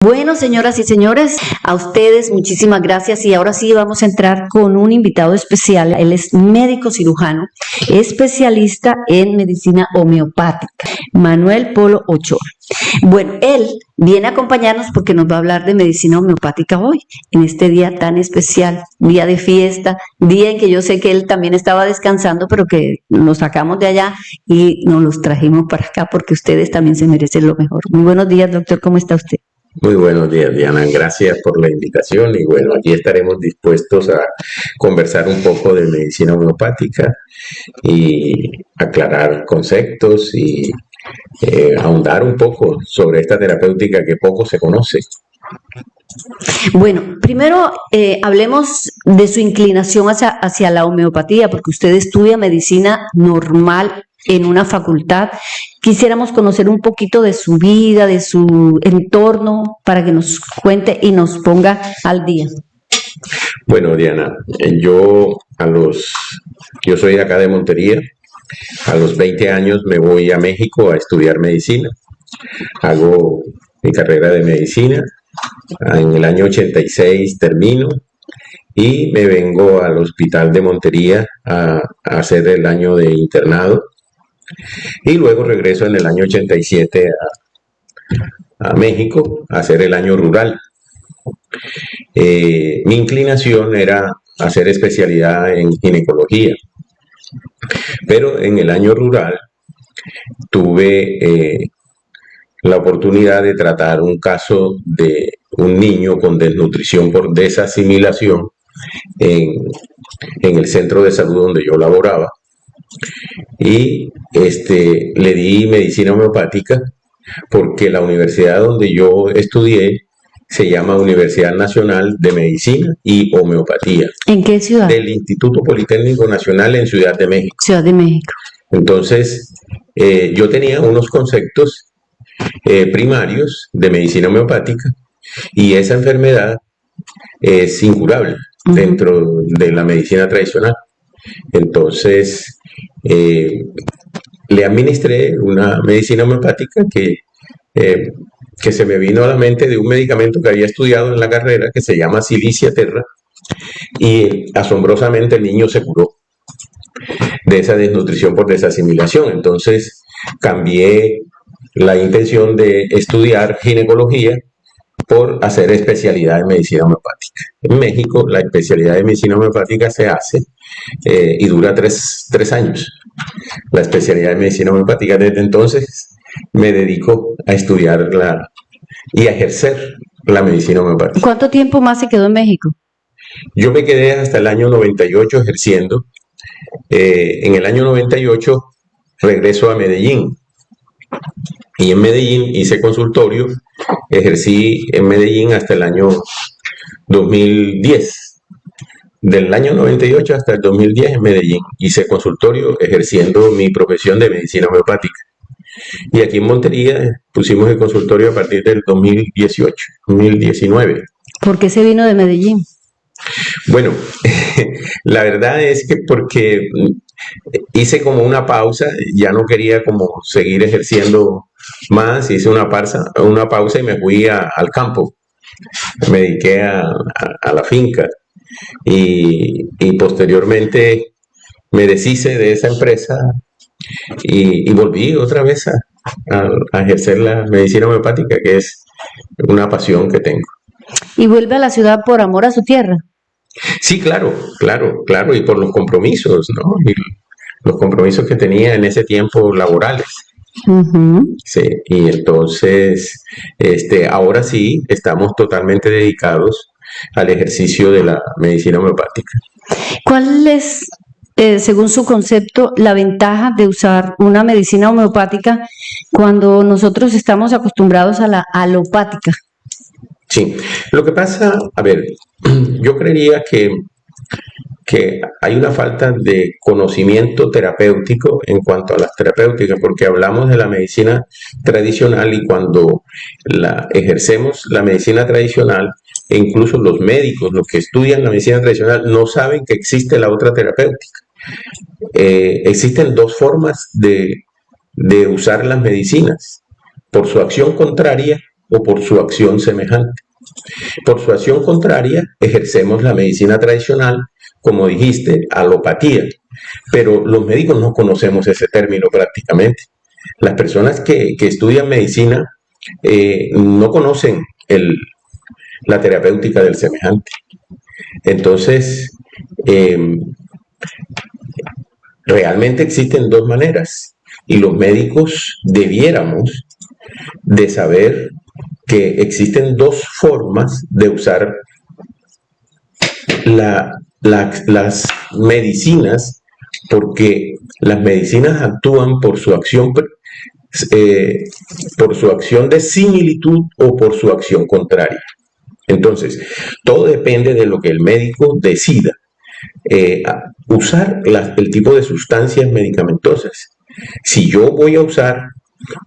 Bueno, señoras y señores, a ustedes muchísimas gracias y ahora sí vamos a entrar con un invitado especial. Él es médico cirujano, especialista en medicina homeopática, Manuel Polo Ochoa. Bueno, él viene a acompañarnos porque nos va a hablar de medicina homeopática hoy, en este día tan especial, día de fiesta, día en que yo sé que él también estaba descansando, pero que nos sacamos de allá y nos los trajimos para acá porque ustedes también se merecen lo mejor. Muy buenos días, doctor, ¿cómo está usted? Muy buenos días, Diana. Gracias por la invitación y bueno, aquí estaremos dispuestos a conversar un poco de medicina homeopática y aclarar conceptos y ahondar un poco sobre esta terapéutica que poco se conoce. Bueno, primero hablemos de su inclinación hacia la homeopatía, porque usted estudia medicina normal en una facultad. Quisiéramos conocer un poquito de su vida, de su entorno, para que nos cuente y nos ponga al día. Bueno, Diana, yo soy de acá de Montería. A los 20 años me voy a México a estudiar medicina. Hago mi carrera de medicina. En el año 86 termino y me vengo al hospital de Montería a hacer el año de internado y luego regreso en el año 87 a México a hacer el año rural. Mi inclinación era hacer especialidad en ginecología, pero en el año rural tuve la oportunidad de tratar un caso de un niño con desnutrición por desasimilación en, en el centro de salud donde yo laboraba y le di medicina homeopática porque la universidad donde yo estudié se llama Universidad Nacional de Medicina y Homeopatía. ¿En qué ciudad? Del Instituto Politécnico Nacional en Ciudad de México. Ciudad de México. Entonces, yo tenía unos conceptos primarios de medicina homeopática y esa enfermedad es incurable dentro de la medicina tradicional. Entonces, le administré una medicina homeopática que se me vino a la mente de un medicamento que había estudiado en la carrera que se llama Silicia terra y asombrosamente el niño se curó de esa desnutrición por desasimilación. Entonces cambié la intención de estudiar ginecología por hacer especialidad en medicina homeopática. En México la especialidad de medicina homeopática se hace y dura tres años. La especialidad de medicina homeopática. Desde entonces me dedico a estudiarla y a ejercer la medicina homeopática. ¿Cuánto tiempo más se quedó en México? Yo me quedé hasta el año 98 ejerciendo. En el año 98 regreso a Medellín y en Medellín hice consultorio, ejercí en Medellín hasta el año 2010. Del año 98 hasta el 2010 en Medellín hice consultorio ejerciendo mi profesión de medicina homeopática. Y aquí en Montería pusimos el consultorio a partir del 2018, 2019. ¿Por qué se vino de Medellín? Bueno, la verdad es que porque hice como una pausa, ya no quería como seguir ejerciendo más, hice una pausa y me fui al campo, me dediqué a la finca y posteriormente me deshice de esa empresa y volví otra vez a ejercer la medicina homeopática, que es una pasión que tengo. ¿Y vuelve a la ciudad por amor a su tierra? Sí, claro, y por los compromisos, ¿no? Y los compromisos que tenía en ese tiempo laborales. Sí, y entonces, ahora sí, estamos totalmente dedicados al ejercicio de la medicina homeopática. ¿Cuál es, según su concepto, la ventaja de usar una medicina homeopática cuando nosotros estamos acostumbrados a la alopática? Sí, lo que pasa, a ver, yo creería que hay una falta de conocimiento terapéutico en cuanto a las terapéuticas, porque hablamos de la medicina tradicional y cuando ejercemos la medicina tradicional, e incluso los médicos, los que estudian la medicina tradicional, no saben que existe la otra terapéutica. Existen dos formas de usar las medicinas. Por su acción contraria o por su acción semejante. Por su acción contraria, ejercemos la medicina tradicional, como dijiste, alopatía. Pero los médicos no conocemos ese término prácticamente. Las personas que estudian medicina no conocen la terapéutica del semejante. Entonces, realmente existen dos maneras y los médicos debiéramos de saber que existen dos formas de usar las medicinas, porque las medicinas actúan por su acción de similitud o por su acción contraria. Entonces, todo depende de lo que el médico decida. Usar el tipo de sustancias medicamentosas. Si yo voy a usar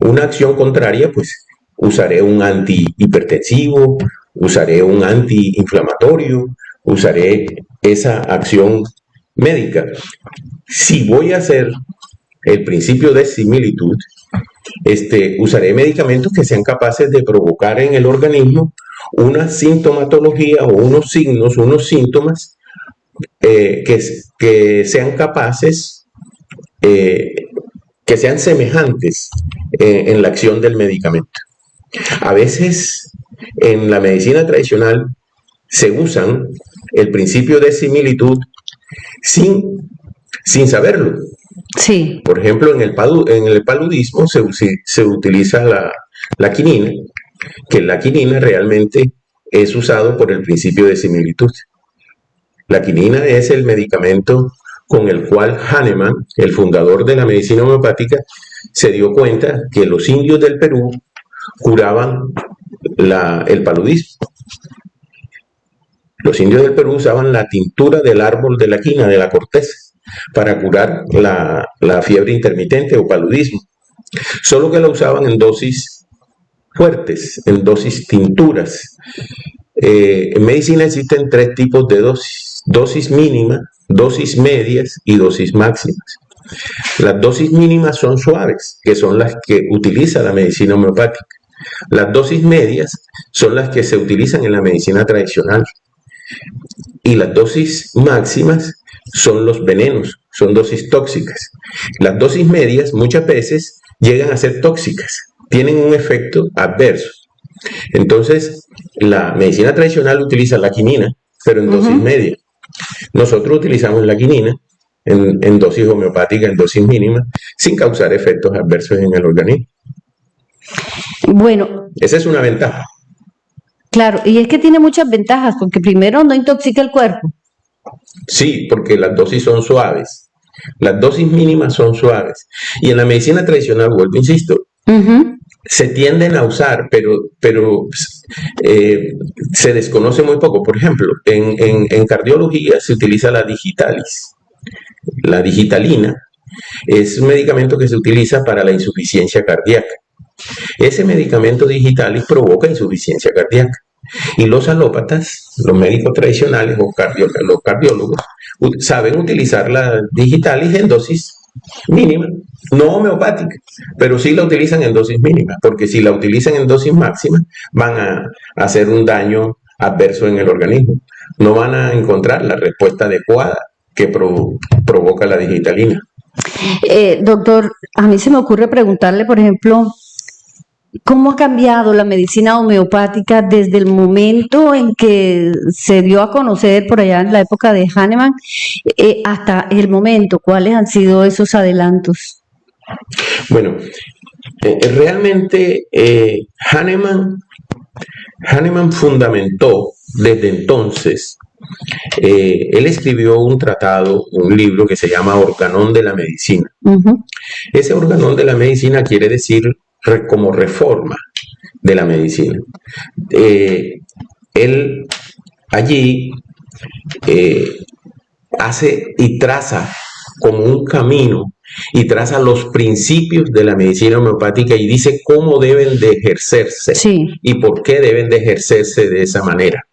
una acción contraria, pues usaré un antihipertensivo, usaré un antiinflamatorio, usaré esa acción médica. Si voy a hacer el principio de similitud, usaré medicamentos que sean capaces de provocar en el organismo una sintomatología o unos signos, unos síntomas que sean capaces, que sean semejantes en la acción del medicamento. A veces en la medicina tradicional se usan el principio de similitud sin saberlo. Sí. Por ejemplo, en el paludismo se utiliza la quinina, que la quinina realmente es usado por el principio de similitud. La quinina es el medicamento con el cual Hahnemann, el fundador de la medicina homeopática, se dio cuenta que los indios del Perú curaban el paludismo. Los indios del Perú usaban la tintura del árbol de la quina, de la corteza, para curar la fiebre intermitente o paludismo. Solo que la usaban en dosis fuertes, en dosis tinturas. En medicina existen tres tipos de dosis: dosis mínima, dosis medias y dosis máximas. Las dosis mínimas son suaves, que son las que utiliza la medicina homeopática. Las dosis medias son las que se utilizan en la medicina tradicional. Y las dosis máximas son los venenos, son dosis tóxicas. Las dosis medias muchas veces llegan a ser tóxicas, tienen un efecto adverso. Entonces, la medicina tradicional utiliza la quinina, pero en dosis media. Nosotros utilizamos la quinina en dosis homeopática, en dosis mínima, sin causar efectos adversos en el organismo. Bueno. Esa es una ventaja. Claro, y es que tiene muchas ventajas, porque primero no intoxica el cuerpo. Sí, porque las dosis son suaves. Las dosis mínimas son suaves. Y en la medicina tradicional, vuelvo, insisto, se tienden a usar, pero se desconoce muy poco. Por ejemplo, en cardiología se utiliza la digitalis. La digitalina es un medicamento que se utiliza para la insuficiencia cardíaca. Ese medicamento digitalis provoca insuficiencia cardíaca. Y los alópatas, los médicos tradicionales o los cardiólogos, saben utilizar la digitalis en dosis mínima, no homeopática, pero sí la utilizan en dosis mínima, porque si la utilizan en dosis máxima van a hacer un daño adverso en el organismo. No van a encontrar la respuesta adecuada que provoca la digitalina. Doctor, a mí se me ocurre preguntarle, por ejemplo, ¿cómo ha cambiado la medicina homeopática desde el momento en que se dio a conocer por allá en la época de Hahnemann hasta el momento? ¿Cuáles han sido esos adelantos? Bueno, realmente Hahnemann fundamentó desde entonces, él escribió un tratado, un libro que se llama Organón de la Medicina. Ese Organón de la Medicina quiere decir como reforma de la medicina. Él allí hace y traza como un camino y traza los principios de la medicina homeopática y dice cómo deben de ejercerse y por qué deben de ejercerse de esa manera.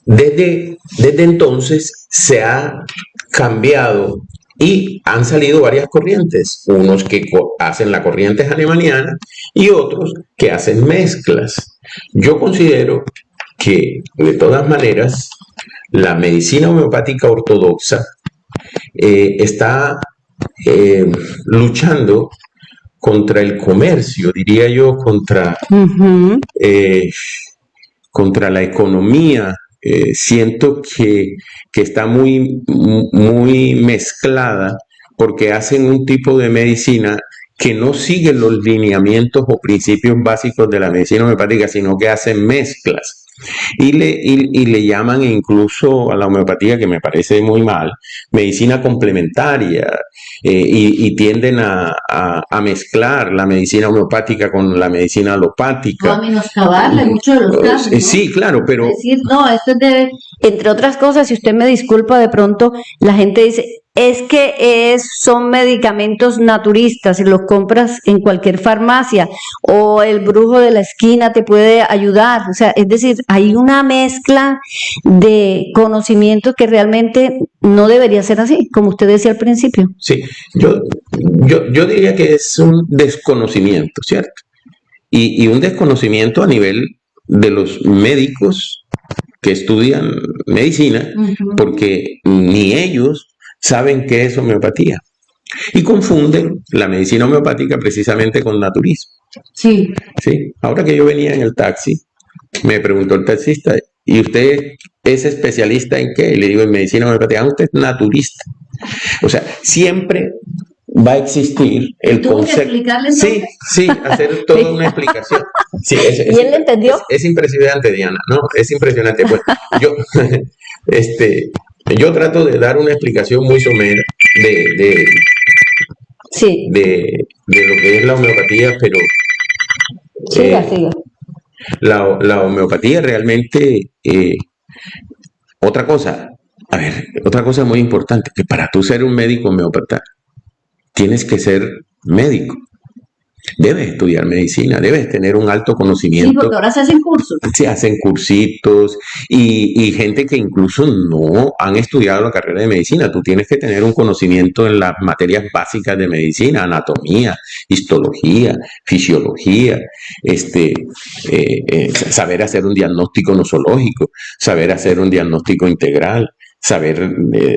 Desde entonces se ha cambiado Y han salido varias corrientes, unos que hacen la corriente hahnemanniana y otros que hacen mezclas. Yo considero que, de todas maneras, la medicina homeopática ortodoxa está luchando contra el comercio, diría yo, contra la economía. Siento que está muy mezclada porque hacen un tipo de medicina que no sigue los lineamientos o principios básicos de la medicina homeopática, sino que hacen mezclas. Y le llaman incluso a la homeopatía, que me parece muy mal, medicina complementaria, y tienden a mezclar la medicina homeopática con la medicina alopática. O a menoscabarla en muchos de los casos, ¿no? Sí, claro, pero... Es decir, no, esto es de... Entre otras cosas, si usted me disculpa, de pronto la gente dice, es que son medicamentos naturistas y los compras en cualquier farmacia, o el brujo de la esquina te puede ayudar. O sea, es decir, hay una mezcla de conocimientos que realmente no debería ser así, como usted decía al principio. Sí, yo diría que es un desconocimiento, ¿cierto? Y un desconocimiento a nivel de los médicos que estudian medicina, porque ni ellos saben qué es homeopatía. Y confunden la medicina homeopática precisamente con naturismo. Sí. Sí. Ahora que yo venía en el taxi, me preguntó el taxista, ¿y usted es especialista en qué? Y le digo, en medicina homeopática. Usted es naturista. O sea, siempre va a existir el concepto. Sí, sí, hacer toda una explicación. Sí, ¿Y él le entendió? Es impresionante, Diana, ¿no? Es impresionante. Pues yo trato de dar una explicación muy somera de lo que es la homeopatía, pero siga. La homeopatía realmente, otra cosa muy importante, que para tú ser un médico homeópata, tienes que ser médico. Debes estudiar medicina, debes tener un alto conocimiento. Sí, porque ahora se hacen cursos. Se hacen cursitos y gente que incluso no han estudiado la carrera de medicina. Tú tienes que tener un conocimiento en las materias básicas de medicina, anatomía, histología, fisiología, saber hacer un diagnóstico nosológico, saber hacer un diagnóstico integral, saber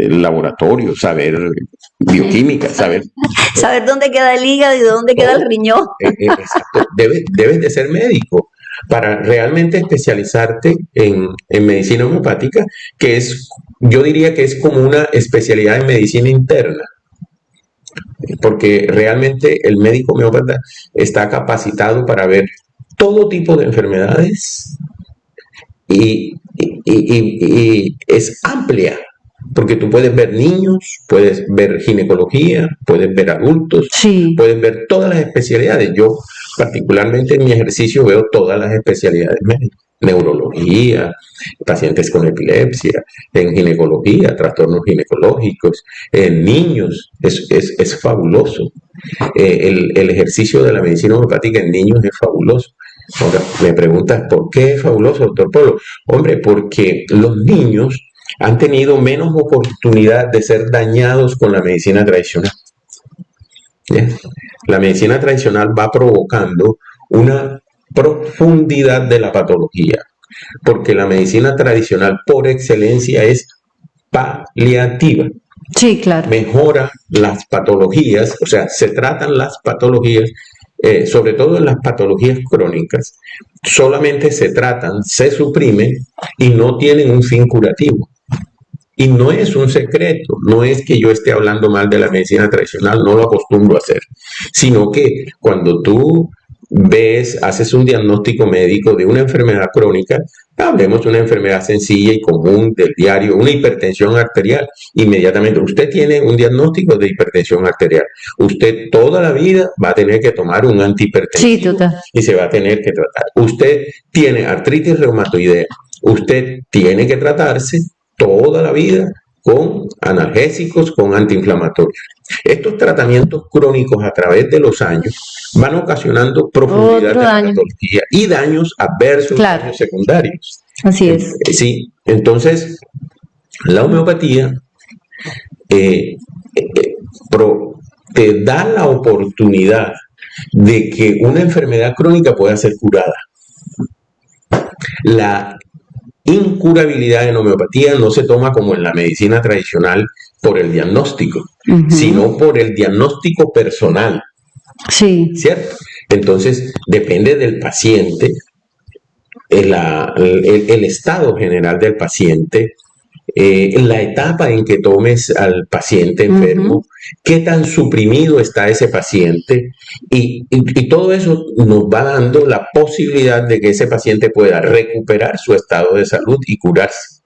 laboratorio, saber bioquímica, saber dónde queda el hígado y dónde queda el riñón. Exacto. Debes de ser médico para realmente especializarte en medicina homeopática, que yo diría que es como una especialidad en medicina interna, porque realmente el médico homeópata está capacitado para ver todo tipo de enfermedades y es amplia, porque tú puedes ver niños, puedes ver ginecología, puedes ver adultos, sí, puedes ver todas las especialidades. Yo particularmente en mi ejercicio veo todas las especialidades médicas. Neurología, pacientes con epilepsia, en ginecología, trastornos ginecológicos, en niños, es fabuloso. El ejercicio de la medicina homeopática en niños es fabuloso. Ahora, me preguntas, ¿por qué es fabuloso, doctor Polo? Hombre, porque los niños han tenido menos oportunidad de ser dañados con la medicina tradicional. ¿Sí? La medicina tradicional va provocando una profundidad de la patología, porque la medicina tradicional por excelencia es paliativa. Sí, claro. Mejora las patologías, o sea, se tratan las patologías, sobre todo en las patologías crónicas, solamente se tratan, se suprimen y no tienen un fin curativo. Y no es un secreto, no es que yo esté hablando mal de la medicina tradicional, no lo acostumbro a hacer, sino que cuando tú haces un diagnóstico médico de una enfermedad crónica, hablemos de una enfermedad sencilla y común del diario, una hipertensión arterial, inmediatamente usted tiene un diagnóstico de hipertensión arterial, usted toda la vida va a tener que tomar un antihipertensivo, sí, total, y se va a tener que tratar. Usted tiene artritis reumatoidea, usted tiene que tratarse toda la vida con analgésicos, con antiinflamatorios. Estos tratamientos crónicos a través de los años van ocasionando profundidad de la patología y daños adversos, claro, daños secundarios. Así es. Sí, entonces la homeopatía te da la oportunidad de que una enfermedad crónica pueda ser curada. La incurabilidad en homeopatía no se toma como en la medicina tradicional por el diagnóstico, sino por el diagnóstico personal. Sí. ¿Cierto? Entonces, depende del paciente, el estado general del paciente, la etapa en que tomes al paciente enfermo, qué tan suprimido está ese paciente, y todo eso nos va dando la posibilidad de que ese paciente pueda recuperar su estado de salud y curarse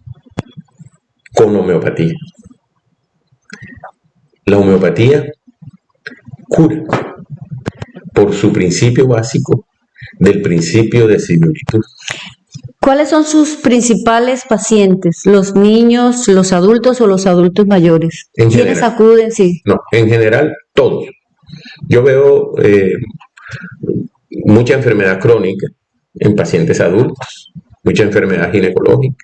con homeopatía. La homeopatía cura por su principio básico del principio de similitud. ¿Cuáles son sus principales pacientes? ¿Los niños, los adultos o los adultos mayores? ¿Quiénes acuden? Sí. No, en general, todos. Yo veo mucha enfermedad crónica en pacientes adultos, mucha enfermedad ginecológica,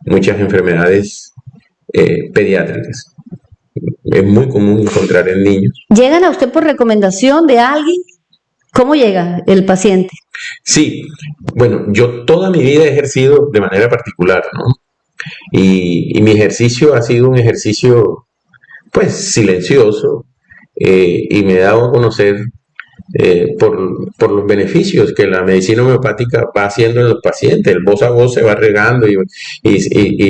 muchas enfermedades pediátricas. Es muy común encontrar en niños. ¿Llegan a usted por recomendación de alguien? ¿Cómo llega el paciente? Sí, bueno, yo toda mi vida he ejercido de manera particular, ¿no? Y mi ejercicio ha sido un ejercicio, pues, silencioso, y me he dado a conocer por los beneficios que la medicina homeopática va haciendo en los pacientes. El voz a voz se va regando y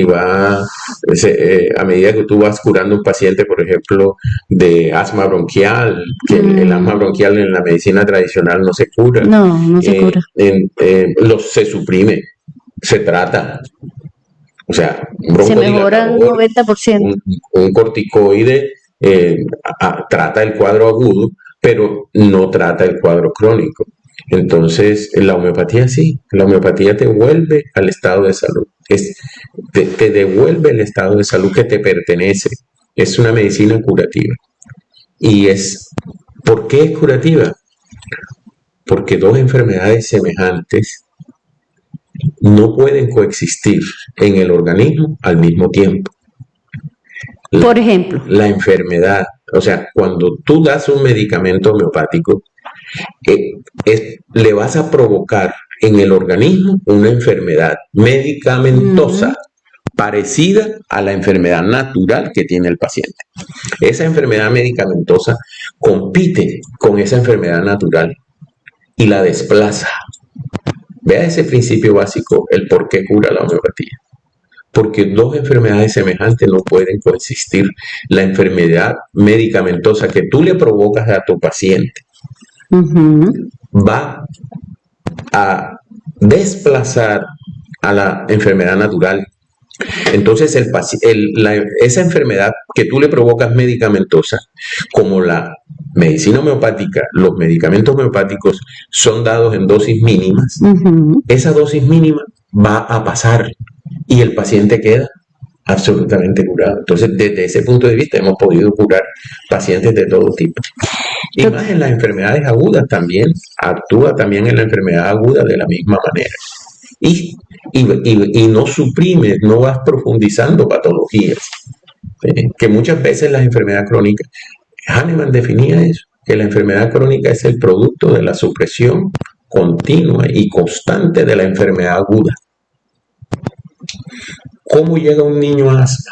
va, a medida que tú vas curando un paciente, por ejemplo, de asma bronquial, que el asma bronquial en la medicina tradicional no se cura. No se cura. Se suprime, se trata. O sea, se mejora un 90%. Un corticoide trata el cuadro agudo, pero no trata el cuadro crónico. Entonces, la homeopatía sí, la homeopatía te vuelve al estado de salud, te devuelve el estado de salud que te pertenece. Es una medicina curativa. ¿Por qué es curativa? Porque dos enfermedades semejantes no pueden coexistir en el organismo al mismo tiempo. Por ejemplo, la enfermedad, o sea, cuando tú das un medicamento homeopático, le vas a provocar en el organismo una enfermedad medicamentosa parecida a la enfermedad natural que tiene el paciente. Esa enfermedad medicamentosa compite con esa enfermedad natural y la desplaza. Vea ese principio básico, el por qué cura la homeopatía. Porque dos enfermedades semejantes no pueden coexistir. La enfermedad medicamentosa que tú le provocas a tu paciente va a desplazar a la enfermedad natural. Entonces, esa enfermedad que tú le provocas medicamentosa, como la medicina homeopática, los medicamentos homeopáticos son dados en dosis mínimas, esa dosis mínima va a pasar y el paciente queda absolutamente curado. Entonces, desde ese punto de vista, hemos podido curar pacientes de todo tipo. Y más en las enfermedades agudas también, actúa también en la enfermedad aguda de la misma manera. Y no suprime, no vas profundizando patologías, que muchas veces las enfermedades crónicas, Hahnemann definía eso, que la enfermedad crónica es el producto de la supresión continua y constante de la enfermedad aguda. ¿Cómo llega un niño a asma?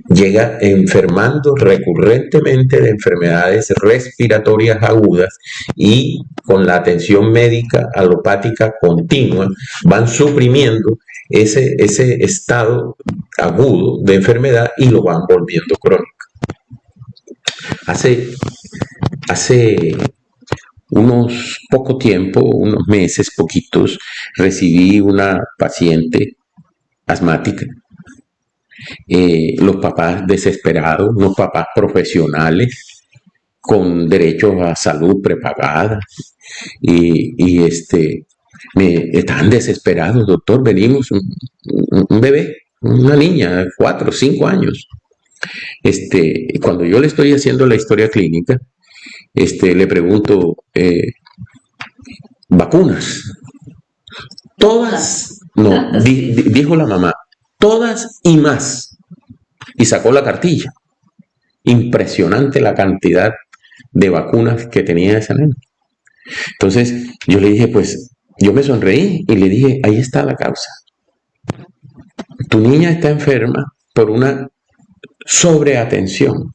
Llega enfermando recurrentemente de enfermedades respiratorias agudas y con la atención médica alopática continua van suprimiendo ese estado agudo de enfermedad y lo van volviendo crónico. Hace unos poco tiempo, unos meses, poquitos, recibí una paciente asmática. Los papás desesperados, unos papás profesionales con derechos a salud prepagada y estaban desesperados, doctor, venimos un bebé, una niña de 4 o 5 años. Cuando yo le estoy haciendo la historia clínica, le pregunto, ¿vacunas? Todas, no, dijo la mamá, todas y más. Y sacó la cartilla. impresionante la cantidad de vacunas que tenía esa nena. Entonces yo le dije, pues yo me sonreí y le dije, ahí está la causa. Tu niña está enferma por una sobreatención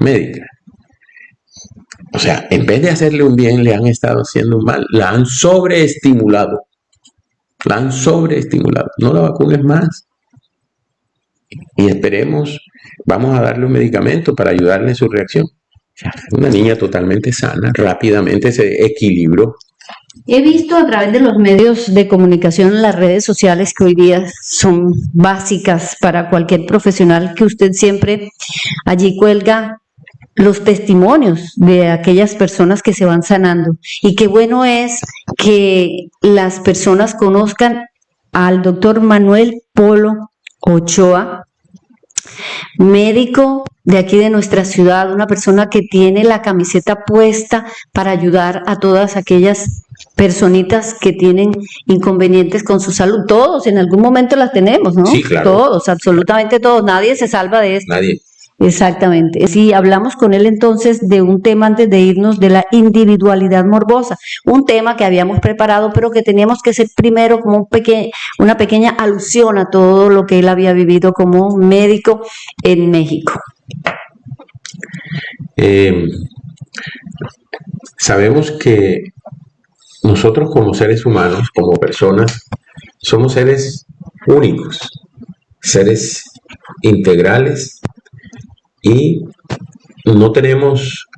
médica. O sea, en vez de hacerle un bien, le han estado haciendo un mal. La han sobreestimulado. No la vacunes más. Y esperemos, vamos a darle un medicamento para ayudarle en su reacción. Una niña totalmente sana, rápidamente se equilibró. He visto a través de los medios de comunicación, en las redes sociales, que hoy día son básicas para cualquier profesional, que usted siempre allí cuelga los testimonios de aquellas personas que se van sanando. Y qué bueno es que las personas conozcan al doctor Manuel Polo Ochoa, médico de aquí de nuestra ciudad, una persona que tiene la camiseta puesta para ayudar a todas aquellas personitas que tienen inconvenientes con su salud. Todos en algún momento las tenemos, ¿no? Sí, claro. Todos, absolutamente todos. Nadie se salva de esto. Nadie. Exactamente. Sí, hablamos con él entonces de un tema antes de irnos, de la individualidad morbosa, un tema que habíamos preparado, pero que teníamos que hacer primero como una pequeña alusión a todo lo que él había vivido como médico en México. Sabemos que nosotros como seres humanos, como personas, somos seres únicos, seres integrales, y no tenemos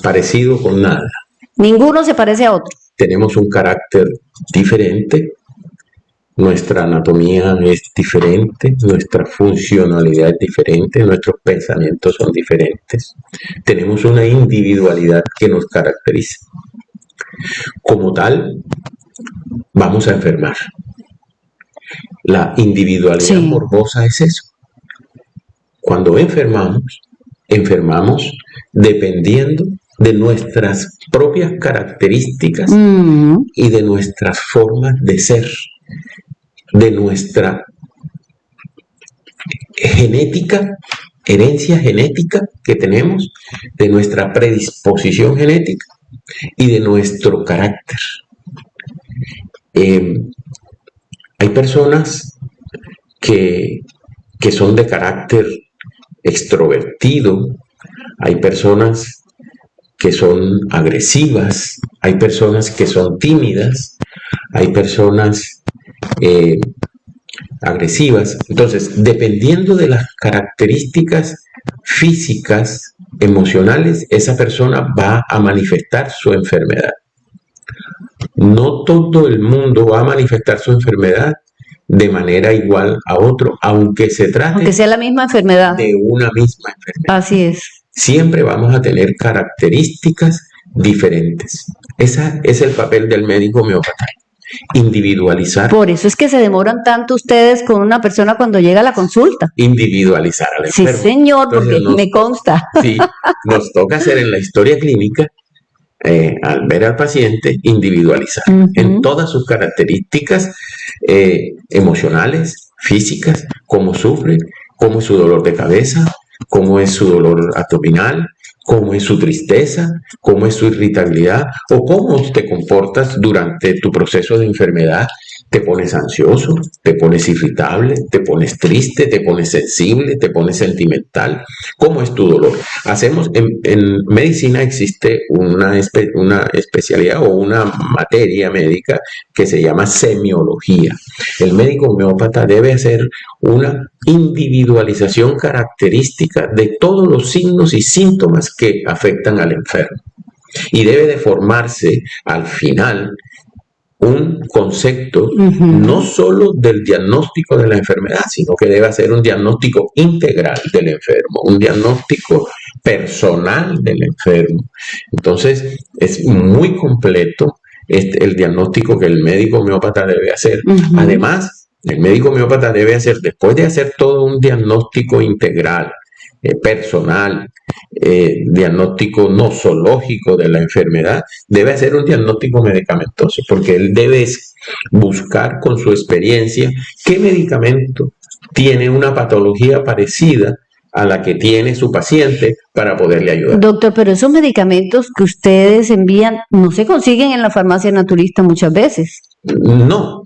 parecido con nada. Ninguno se parece a otro. Tenemos un carácter diferente, nuestra anatomía es diferente, nuestra funcionalidad es diferente, nuestros pensamientos son diferentes. Tenemos una individualidad que nos caracteriza. Como tal, vamos a enfermar. La individualidad morbosa es eso. Cuando enfermamos dependiendo de nuestras propias características y de nuestras formas de ser, de nuestra genética, herencia genética que tenemos, de nuestra predisposición genética y de nuestro carácter. Hay personas que son de carácter extrovertido, hay personas que son agresivas, hay personas que son tímidas, hay personas agresivas. Entonces, dependiendo de las características físicas, emocionales, esa persona va a manifestar su enfermedad. No todo el mundo va a manifestar su enfermedad de manera igual a otro, aunque se trate, aunque sea la misma enfermedad, de una misma enfermedad. Así es. Siempre vamos a tener características diferentes. Ese es el papel del médico homeópata, individualizar. Por eso es que se demoran tanto ustedes con una persona cuando llega a la consulta. Individualizar al enfermo. Sí, señor, Entonces, porque me consta. Sí, nos toca hacer en la historia clínica, al ver al paciente, individualizar en todas sus características emocionales, físicas, cómo sufre, cómo es su dolor de cabeza, cómo es su dolor abdominal, cómo es su tristeza, cómo es su irritabilidad o cómo te comportas durante tu proceso de enfermedad. Te pones ansioso, te pones irritable, te pones triste, te pones sensible, te pones sentimental. ¿Cómo es tu dolor? Hacemos, en medicina existe una especialidad o una materia médica que se llama semiología. El médico homeópata debe hacer una individualización característica de todos los signos y síntomas que afectan al enfermo. Y debe de formarse al final un concepto no solo del diagnóstico de la enfermedad, sino que debe hacer un diagnóstico integral del enfermo, un diagnóstico personal del enfermo. Entonces, es muy completo el diagnóstico que el médico homeópata debe hacer. Además, el médico homeópata debe hacer, después de hacer todo un diagnóstico integral, personal, diagnóstico nosológico de la enfermedad, debe hacer un diagnóstico medicamentoso, porque él debe buscar con su experiencia qué medicamento tiene una patología parecida a la que tiene su paciente para poderle ayudar. Doctor, pero esos medicamentos que ustedes envían no se consiguen en la farmacia naturista muchas veces. No.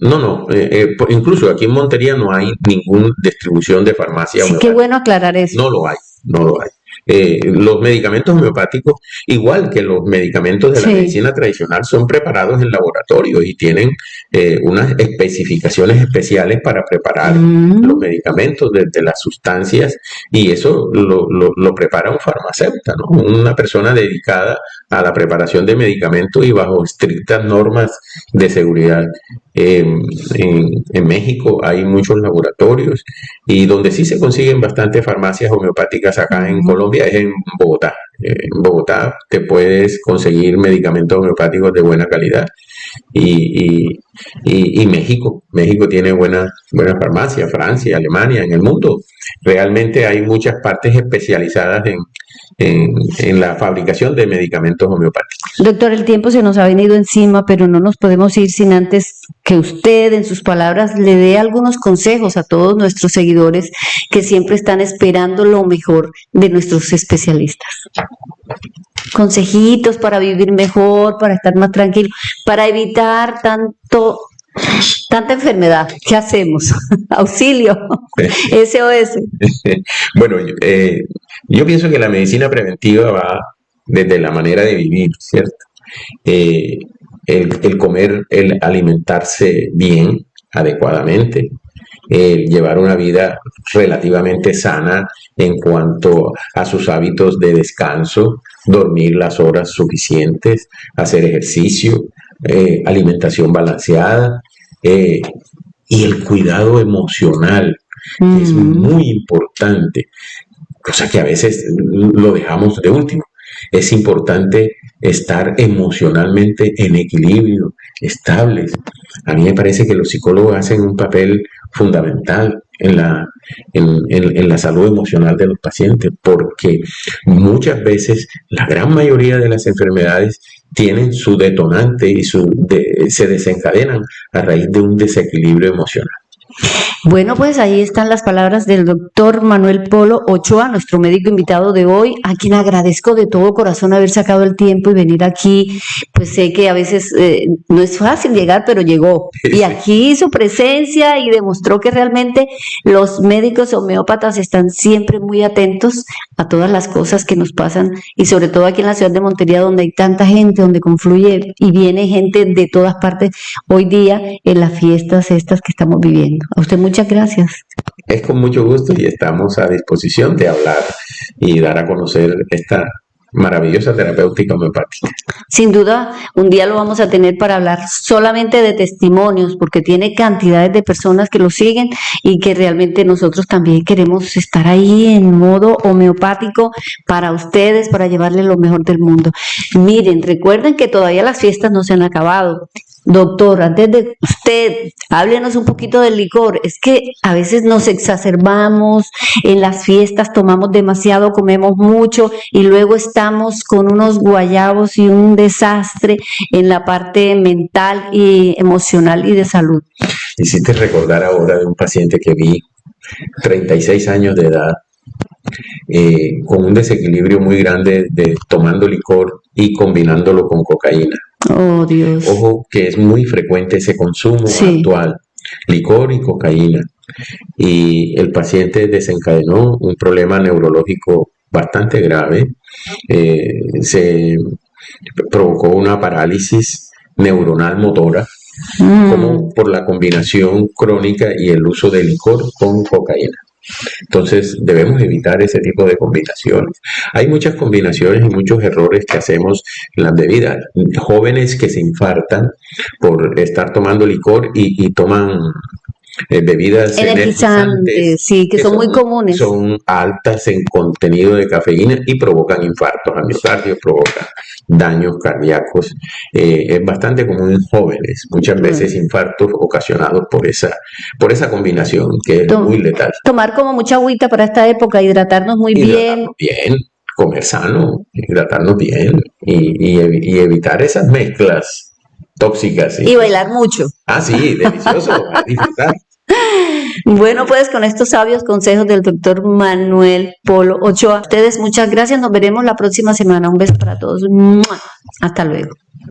Incluso aquí en Montería no hay ninguna distribución de farmacia Sí, qué homeopática. bueno aclarar eso. No lo hay, no lo hay. Los medicamentos homeopáticos, igual que los medicamentos de la Sí. medicina tradicional, son preparados en laboratorio y tienen unas especificaciones especiales para preparar los medicamentos desde las sustancias, y eso lo prepara un farmacéutico, ¿no? Una persona dedicada a la preparación de medicamentos y bajo estrictas normas de seguridad. En México hay muchos laboratorios, y donde sí se consiguen bastantes farmacias homeopáticas acá en Colombia es en Bogotá. En Bogotá te puedes conseguir medicamentos homeopáticos de buena calidad. Y México tiene buenas farmacias, Francia, Alemania, en el mundo. Realmente hay muchas partes especializadas en la fabricación de medicamentos homeopáticos. Doctor, el tiempo se nos ha venido encima, pero no nos podemos ir sin antes que usted, en sus palabras, le dé algunos consejos a todos nuestros seguidores que siempre están esperando lo mejor de nuestros especialistas. Consejitos para vivir mejor, para estar más tranquilo, para evitar tanta enfermedad. ¿Qué hacemos? Auxilio, SOS. Bueno, yo pienso que la medicina preventiva va desde la manera de vivir, ¿cierto? El comer, el alimentarse bien, adecuadamente, llevar una vida relativamente sana en cuanto a sus hábitos de descanso, dormir las horas suficientes, hacer ejercicio, alimentación balanceada, y el cuidado emocional, que es muy importante, cosa que a veces lo dejamos de último. Es importante estar emocionalmente en equilibrio, estables. A mí me parece que los psicólogos hacen un papel fundamental en la salud emocional de los pacientes, porque muchas veces la gran mayoría de las enfermedades tienen su detonante y se desencadenan a raíz de un desequilibrio emocional. Bueno, pues ahí están las palabras del doctor Manuel Polo Ochoa, nuestro médico invitado de hoy, a quien agradezco de todo corazón haber sacado el tiempo y venir aquí. Pues sé que a veces no es fácil llegar, pero llegó. Y aquí su presencia y demostró que realmente los médicos homeópatas están siempre muy atentos a todas las cosas que nos pasan, y sobre todo aquí en la ciudad de Montería, donde hay tanta gente, donde confluye y viene gente de todas partes hoy día en las fiestas estas que estamos viviendo. A usted muchas gracias. Es con mucho gusto y estamos a disposición de hablar y dar a conocer esta maravillosa terapéutica homeopática. Sin duda, un día lo vamos a tener para hablar solamente de testimonios, porque tiene cantidades de personas que lo siguen y que realmente nosotros también queremos estar ahí en modo homeopático para ustedes, para llevarles lo mejor del mundo. Miren, recuerden que todavía las fiestas no se han acabado. Doctor, antes de usted, háblenos un poquito del licor. Es que a veces nos exacerbamos, en las fiestas tomamos demasiado, comemos mucho y luego estamos con unos guayabos y un desastre en la parte mental y emocional y de salud. Hiciste recordar ahora de un paciente que vi, 36 años de edad, con un desequilibrio muy grande de tomando licor y combinándolo con cocaína. Oh, Dios. Ojo, que es muy frecuente ese consumo actual, licor y cocaína. Y el paciente desencadenó un problema neurológico bastante grave. Se provocó una parálisis neuronal motora, como por la combinación crónica y el uso de licor con cocaína. Entonces debemos evitar ese tipo de combinaciones. Hay muchas combinaciones y muchos errores que hacemos en las bebidas. Jóvenes que se infartan por estar tomando licor y toman bebidas energizantes, sí, que son muy comunes. Son altas en contenido de cafeína y provocan infartos a miocardio, provocan daños cardíacos. Es bastante común en jóvenes, muchas veces infartos ocasionados por esa combinación que es muy letal. Tomar como mucha agüita para esta época, hidratarnos muy bien. Comer sano, hidratarnos bien y evitar esas mezclas tóxicas. Y bailar mucho. Sí, delicioso, a disfrutar. Bueno, pues con estos sabios consejos del doctor Manuel Polo Ochoa, a ustedes muchas gracias. Nos veremos la próxima semana. Un beso para todos. ¡Mua! Hasta luego.